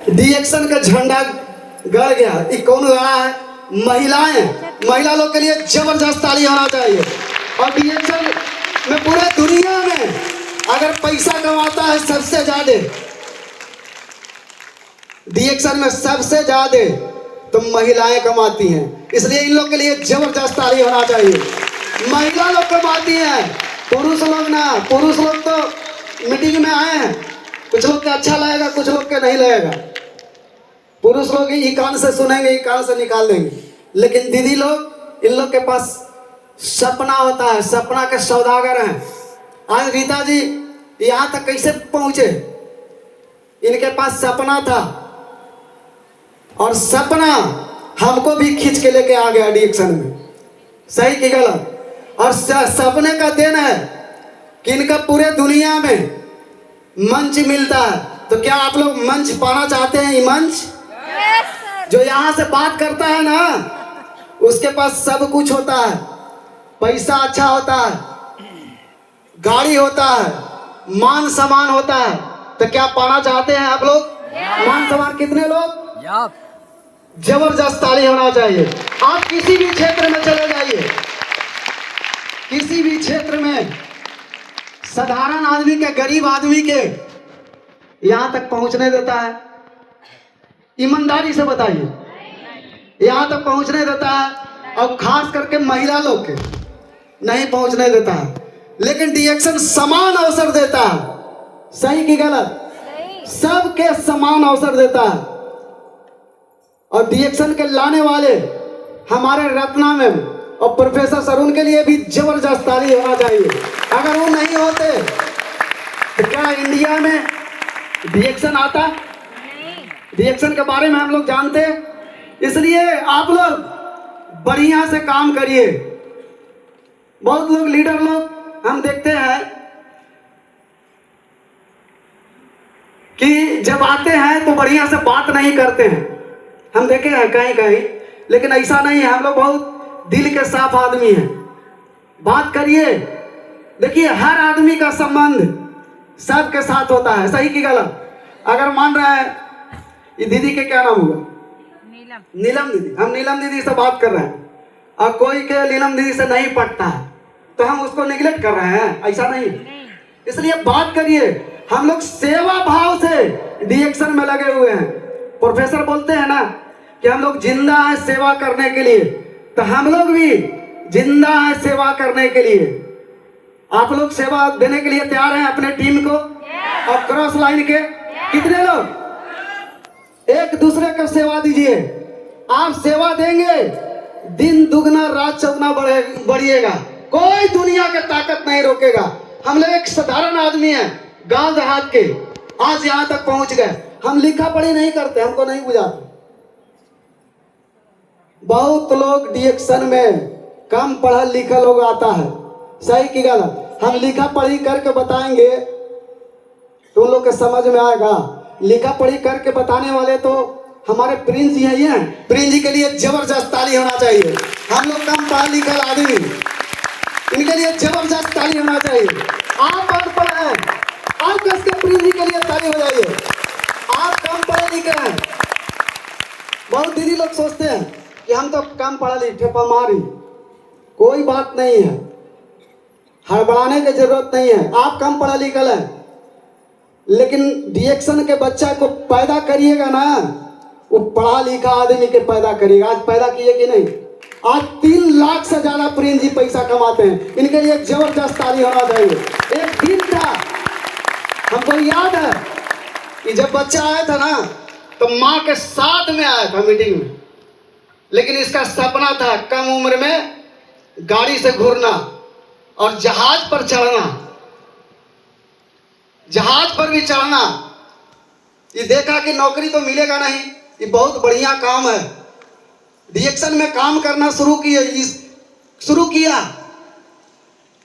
डीएक्शन का झंडा गड़ गया। ये कौन गड़ा है? महिलाएं। महिला लोग के लिए जबरदस्त ताली होना चाहिए। और डीएक्शन में पूरे दुनिया में अगर पैसा कमाता है सबसे ज्यादा, डीएक्शन में सबसे ज्यादा तो महिलाएं कमाती हैं। इसलिए इन लोग के लिए जबरदस्त ताली होना चाहिए। महिला लोग कमाती हैं, पुरुष लोग ना। पुरुष लोग तो मीटिंग में आए हैं, कुछ लोग के अच्छा लगेगा, कुछ लोग के नहीं लगेगा। पुरुष लोग ही कान से सुनेंगे, कान से निकाल देंगे। लेकिन दीदी लोग, इन लोग के पास सपना होता है, सपना के सौदागर हैं। आज रीता जी यहाँ तक कैसे पहुंचे? इनके पास सपना था और सपना हमको भी खींच के लेके आ गया डीएक्शन में। सही कि गलत? और सपने का देन है कि इनका पूरे दुनिया में मंच मिलता है। तो क्या आप लोग मंच पाना चाहते हैं? ये मंच जो यहाँ से बात करता है ना, उसके पास सब कुछ होता है। पैसा अच्छा होता है, गाड़ी होता है, मान सम्मान होता है। तो क्या पाना चाहते हैं आप लोग? मान सम्मान कितने लोग? जबरदस्त ताली होना चाहिए। आप किसी भी क्षेत्र में चले जाइए, किसी भी क्षेत्र में साधारण आदमी के, गरीब आदमी के यहां तक पहुंचने देता है? ईमानदारी से बताइए, यहां तक पहुंचने देता है? और खास करके महिला लोग के नहीं पहुंचने देता है। लेकिन डीएक्शन समान अवसर देता है। सही कि गलत? सबके समान अवसर देता है। और डीएक्शन के लाने वाले हमारे रत्ना में और प्रोफेसर सर, उनके लिए भी जबरदस्त ताली होना चाहिए। अगर वो नहीं होते तो क्या इंडिया में डीएक्शन आता? डीएक्शन के बारे में हम लोग जानते। इसलिए आप लोग बढ़िया से काम करिए। बहुत लोग, लीडर लोग हम देखते हैं कि जब आते हैं तो बढ़िया से बात नहीं करते हैं। हम देखे हैं कहीं कहीं, लेकिन ऐसा नहीं है। हम लोग बहुत दिल के साफ आदमी हैं। बात करिए। देखिए, हर आदमी का संबंध सबके साथ होता है। सही कि गलत? अगर मान रहे हैं, ये दीदी के क्या नाम हुआ? नीलम दीदी। हम नीलम दीदी से बात कर रहे हैं और कोई के नीलम दीदी से नहीं पटता है तो हम उसको निगलेक्ट कर रहे हैं? ऐसा नहीं। इसलिए बात करिए। हम लोग सेवा भाव से डीएक्शन में लगे हुए हैं। प्रोफेसर बोलते हैं ना कि हम लोग जिंदा है सेवा करने के लिए, तो हम लोग भी जिंदा है सेवा करने के लिए। आप लोग सेवा देने के लिए तैयार हैं अपने टीम को? और क्रॉस लाइन के कितने लोग? एक दूसरे को सेवा दीजिए। आप सेवा देंगे, दिन दुगना रात चौगुना बढ़िएगा। कोई दुनिया के ताकत नहीं रोकेगा। हम लोग एक साधारण आदमी हैं, गांव देहात के, आज यहां तक पहुंच गए। हम लिखा पढ़ी नहीं करते, हमको नहीं बुझाते। बहुत लोग डीएक्शन में कम पढ़ा लिखा लोग आता है। सही कि गलत? हम लिखा पढ़ी करके बताएंगे तो उन लोग के समझ में आएगा। लिखा पढ़ी करके बताने वाले तो हमारे प्रिंस जी हैं। प्रिंस जी के लिए जबरदस्त ताली होना चाहिए। हम लोग कम पढ़ा लिखा आदमी, इनके लिए जबरदस्त ताली होना चाहिए। आप अनपढ़ हैं, आप कैसे प्रिंस जी के लिए ताली हो जाइए? आप कम पढ़े लिखे हैं। बहुत दीदी लोग सोचते हैं कि हम तो कम पढ़ा लिखे मारी। कोई बात नहीं है, हड़बड़ाने की जरूरत नहीं है। आप कम पढ़ा लिखा है, लेकिन डीएक्शन के बच्चा को पैदा करिएगा ना, वो पढ़ा लिखा आदमी के पैदा करिएगा। आज पैदा किए कि नहीं? आज 3 लाख से ज्यादा प्रिंस जी पैसा कमाते हैं। इनके लिए जबरदस्त ताली होना चाहिए। एक दिन था, हमको याद है कि जब बच्चा आया था ना, तो माँ के साथ में आया था मीटिंग में। लेकिन इसका सपना था कम उम्र में गाड़ी से घूरना और जहाज पर चढ़ना, जहाज पर भी चढ़ना। ये देखा कि नौकरी तो मिलेगा नहीं, ये बहुत बढ़िया काम है। डीएक्शन में काम करना शुरू किया।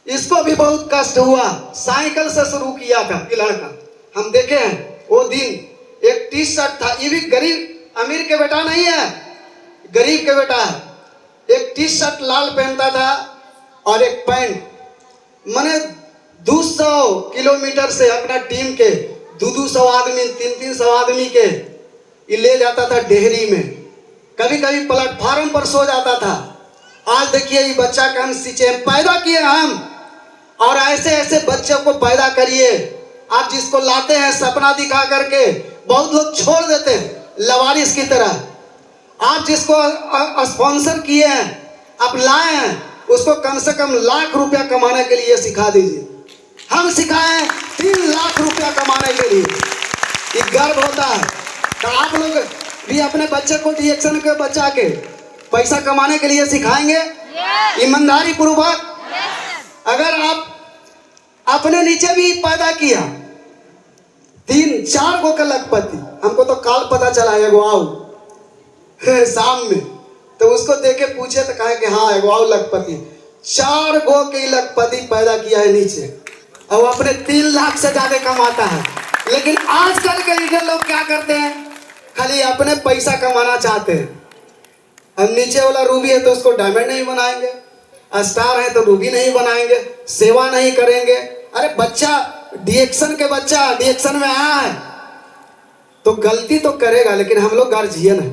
इसको भी बहुत कष्ट हुआ। साइकिल से शुरू किया था ये लड़का। हम देखे हैं वो दिन। एक टी शर्ट था, ये भी गरीब अमीर के बेटा नहीं है, गरीब के बेटा है। एक टी शर्ट लाल पहनता था और एक पैंट। मैंने 200 किलोमीटर से अपना टीम के 200 आदमी, 300 आदमी के ये ले जाता था डेहरी में, कभी कभी प्लेटफार्म पर सो जाता था। आज देखिए ये बच्चा का हम सींचे पैदा किए हम, और ऐसे ऐसे बच्चों को पैदा करिए। आप जिसको लाते हैं सपना दिखा करके बहुत लोग छोड़ देते हैं लवारिस की तरह। आप जिसको स्पॉन्सर किए हैं, आप लाए हैं, उसको कम से कम लाख रुपया कमाने के लिए सिखा दीजिए। हम सिखाएं 3 लाख रुपया कमाने के लिए, ये गर्व होता है। तो आप लोग भी अपने बच्चे को डिएक्शन के बच्चा के पैसा कमाने के लिए सिखाएंगे ईमानदारी पूर्वक। अगर आप अपने नीचे भी पैदा किया 3-4 गो का लखपति, हमको तो काल पता चला एगो आओ शाम में, तो उसको देखे पूछे तो कहे कि हाँ एगो आओ लखपति, 4 गो के लखपति पैदा किया है नीचे, और अपने 3 लाख से ज्यादा कमाता है। लेकिन आजकल के लीडर लोग क्या करते हैं, खाली अपने पैसा कमाना चाहते हैं। अब नीचे वाला रूबी है तो उसको डायमंड नहीं बनाएंगे, स्टार है तो रूबी नहीं बनाएंगे, सेवा नहीं करेंगे। अरे बच्चा डिएक्शन के बच्चा डिएक्शन में आया है तो गलती तो करेगा, लेकिन हम लोग गार्जियन है,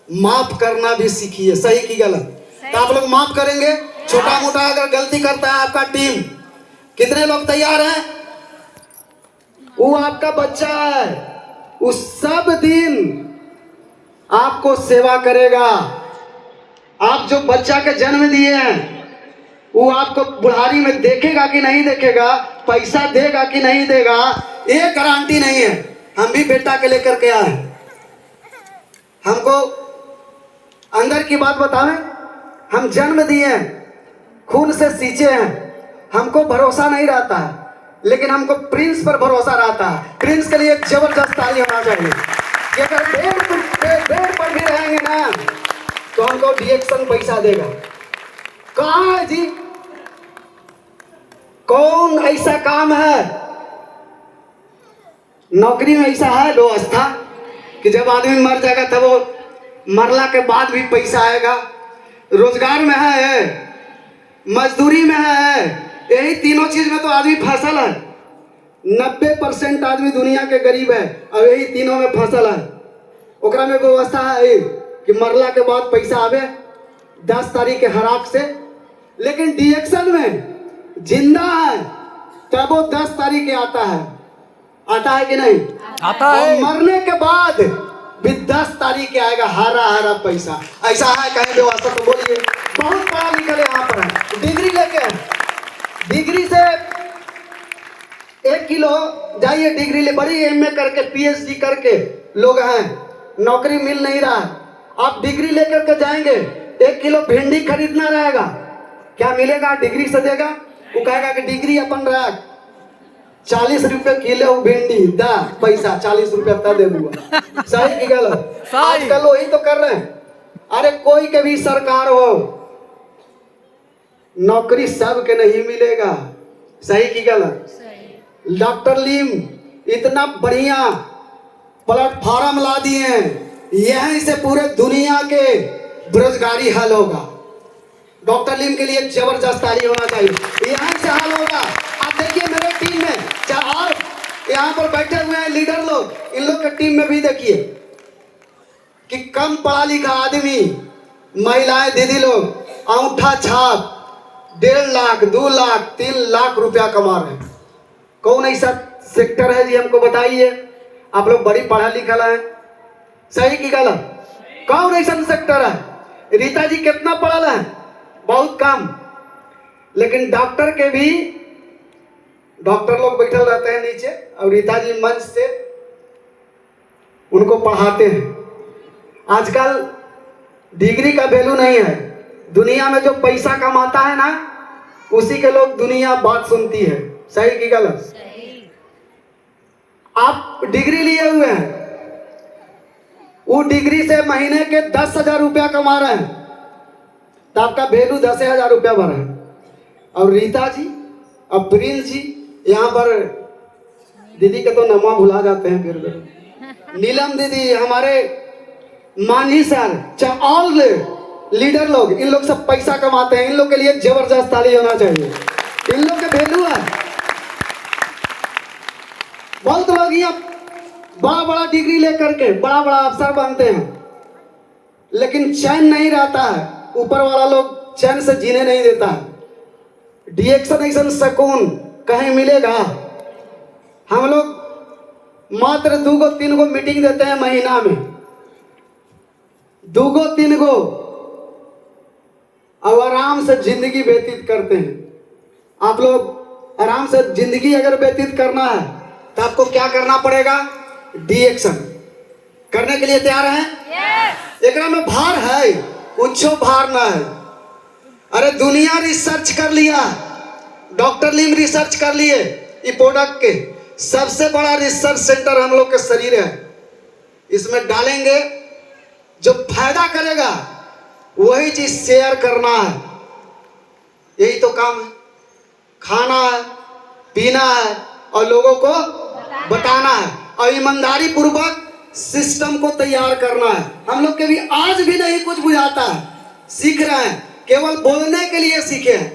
माफ करना भी सीखिए, सही की गलत। तो आप लोग माफ करेंगे, छोटा मोटा अगर गलती करता है आपका टीम, कितने लोग तैयार हैं? वो आपका बच्चा है, उस सब दिन आपको सेवा करेगा। आप जो बच्चा के जन्म दिए हैं वो आपको बुढ़ारी में देखेगा कि नहीं देखेगा, पैसा देगा कि नहीं देगा, ये गारंटी नहीं है। हम भी बेटा के लेकर के आए, हमको अंदर की बात बतावें, हम जन्म दिए हैं, खून से सींचे हैं, हमको भरोसा नहीं रहता है, लेकिन हमको प्रिंस पर भरोसा रहता है। प्रिंस के लिए एक जबरदस्त ताली होना चाहिए कि अगर बेड पर भी रहेंगे ना तो हमको डिएक्शन पैसा देगा। कहाँ है जी? कौन ऐसा काम है, नौकरी में ऐसा है व्यवस्था कि जब आदमी मर जाएगा तब वो मरला के बाद भी पैसा आएगा? रोजगार में है, मजदूरी में है, यही तीनों चीज में तो आदमी फसल है। 90% आदमी दुनिया के गरीब है और यही तीनों में फसल है। ओकरा में व्यवस्था है कि मरला के बाद पैसा आवे 10 तारीख के हराक से, लेकिन डिएक्शन में जिंदा है तब वो 10 तारीख के आता है कि नहीं? आता है। मरने के बाद भी 10 तारीख के आएगा हरा हरा पैसा। ऐसा है कहीं व्यवस्था? तो बोलिए। बहुत पढ़ा लिखा यहाँ पर है, डिग्री लेके, डिग्री से 1 किलो जाइए डिग्री ले, बड़ी एमए करके पीएचडी करके लोग हैं, नौकरी मिल नहीं रहा है। आप डिग्री लेकर के जाएंगे, 1 किलो भिंडी खरीदना रहेगा, क्या मिलेगा? डिग्री से देगा? वो कहेगा कि डिग्री अपन रख, 40 रुपये किलो भिंडी दा पैसा, 40 रुपया तब दे दूंगा। सही की गलत? आजकल वही तो कर रहे हैं। अरे कोई के भी सरकार हो, नौकरी सबके नहीं मिलेगा। सही की गलत? डॉक्टर लीम इतना बढ़िया प्लेटफॉर्म ला दिए हैं, यहीं से पूरे दुनिया के बेरोजगारी हल होगा। डॉक्टर लीम के लिए जबरदस्त ताली होना चाहिए, यहीं से हल होगा। आप देखिए मेरे टीम में और यहाँ पर बैठे हुए हैं लीडर लोग, इन लोग के टीम में भी देखिए कि कम पढ़ा लिखा आदमी, महिलाएं, दीदी लोग अंगूठा छाप 1.5 लाख, 2 लाख, 3 लाख रुपया कमा रहे हैं। कौन ऐसा सेक्टर है जी, हमको बताइए। आप लोग बड़ी पढ़ा लिखा है, सही की गलत? कौन ऐसा सेक्टर है? रीता जी कितना पढ़ा है? बहुत कम। लेकिन डॉक्टर के भी, डॉक्टर लोग बैठल रहते हैं नीचे और रीता जी मंच से उनको पढ़ाते हैं। आजकल डिग्री का वैल्यू नहीं है, दुनिया में जो पैसा कमाता है ना उसी के लोग दुनिया बात सुनती है। सही की गलत? आप डिग्री लिए हुए हैं, वो डिग्री से महीने के 10,000 रुपया कमा रहे हैं, तो आपका वैल्यू 10,000 रुपया भरा है। और रीता जी और प्रिंस जी, यहाँ पर दीदी के तो नमा भुला जाते हैं फिर भी, नीलम दीदी, हमारे मांझी सर, ऑल लीडर लोग, इन लोग सब पैसा कमाते हैं। इन लोग के लिए जबरदस्त ताली होना चाहिए, इन लोग के वैल्यू है। बहुत लोग यहाँ बड़ा बड़ा डिग्री लेकर के बड़ा बड़ा अफसर बनते हैं, लेकिन चैन नहीं रहता है। ऊपर वाला लोग चैन से जीने नहीं देता है। डिएक्शन ऐसा सुकून कहीं मिलेगा? हम लोग मात्र 2-3 गो मीटिंग देते हैं महीना में, 2-3 गो, और आराम से जिंदगी व्यतीत करते हैं। आप लोग आराम से जिंदगी अगर व्यतीत करना है तो आपको क्या करना पड़ेगा? डिएक्शन करने के लिए तैयार हैं? एकरा में भार है, कुछ भार ना है। अरे दुनिया रिसर्च कर लिया, डॉक्टर लिम रिसर्च कर लिए, ये प्रोडक्ट के सबसे बड़ा रिसर्च सेंटर हम लोग के शरीर है। इसमें डालेंगे जो फायदा करेगा वही चीज शेयर करना है। यही तो काम है, खाना है, पीना है और लोगों को बताना है, और ईमानदारी पूर्वक सिस्टम को तैयार करना है। हम लोग के भी आज भी नहीं कुछ बुझाता है, सीख रहे हैं, केवल बोलने के लिए सीखे हैं।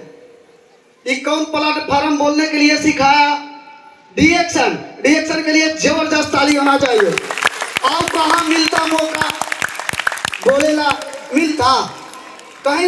ये कौन प्लेटफॉर्म बोलने के लिए सिखाया? डिएक्शन। डिएक्शन के लिए जबरदस्त ताली होना चाहिए। और कहाँ मिलता मौका बोलेला? मिलता कहीं